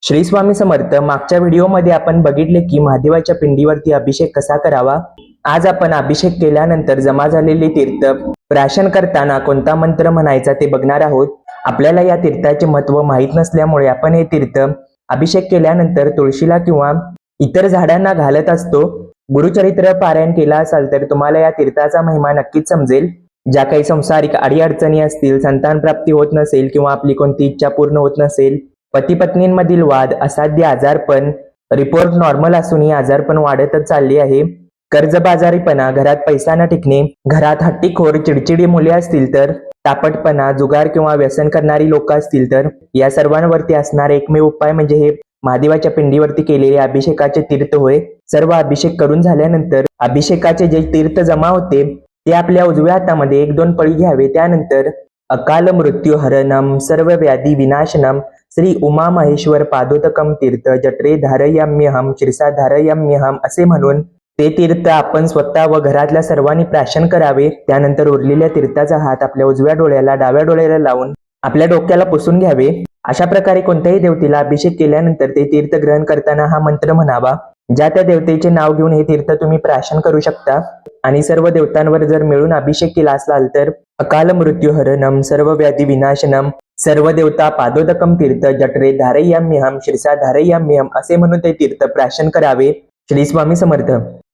श्री स्वामी समर्थ. मागच्या व्हिडिओमध्ये आपण बघितले की महादेवाच्या पिंडीवरती अभिषेक कसा करावा. आज आपण अभिषेक केल्यानंतर जमा झालेले तीर्थ प्राशन करताना कोणता मंत्र म्हणायचा ते बघणार आहोत. आपल्याला या तीर्थाचे महत्त्व माहीत नसल्यामुळे आपण हे तीर्थ अभिषेक केल्यानंतर तुळशीला किंवा इतर झाडांना घालत असतो. गुरुचरित्र पारायण केला असाल तर तुम्हाला या तीर्थाचा महिमा नक्कीच समजेल. ज्या काही संसारिक अडीअडचणी असतील, संतान प्राप्ती होत नसेल किंवा आपली कोणती इच्छा पूर्ण होत नसेल, पती पत्नींमधील वाद, असाध्य आजारपण, रिपोर्ट नॉर्मल असूनही आजारपण वाढतच चालली आहे, कर्जबाजारीपणा, घरात पैसा न टिकणे, घरात हट्टीखोर चिडचिडी मुले असतील तर, तापटपणा, जुगार किंवा व्यसन करणारी लोक असतील तर, या सर्वांवरती असणारे एकमेव उपाय म्हणजे हे महादेवाच्या पिंडीवरती केलेले अभिषेकाचे तीर्थ होय. सर्व अभिषेक करून झाल्यानंतर अभिषेकाचे जे तीर्थ जमा होते ते आपल्या उजव्या हातामध्ये 1-2 पळी घ्यावे. त्यानंतर अकाल मृत्यू हरणम सर्व व्याधी विनाशनम श्री उमा महेश्वर पादोदकम तीर्थ जठरे धारयाम्यहम शिरसा धारयाम्यहम असे म्हणून ते तीर्थ आपण स्वतः व घरातल्या सर्वांनी प्राशन करावे. त्यानंतर उरलेल्या तीर्थाचा हात आपल्या उजव्या डोळ्याला डाव्या डोळ्याला लावून आपल्या डोक्याला पुसून घ्यावे. अशा प्रकारे कोणत्याही देवतेला अभिषेक केल्यानंतर ते तीर्थ ग्रहण करताना हा मंत्र म्हणावा. ज्या त्या देवतेचे नाव घेऊन हे तीर्थ तुम्ही प्राशन करू शकता. आणि सर्व देवतांवर जर मिळून अभिषेक केला असाल तर अकाल मृत्यू हरणम सर्व व्याधी विनाशनम सर्व देवता पादोदकम तीर्थ जठरे धारयाम्यहम शिरसा धारयाम्यहम असे म्हणून ते तीर्थ प्राशन करावे. श्री स्वामी समर्थ.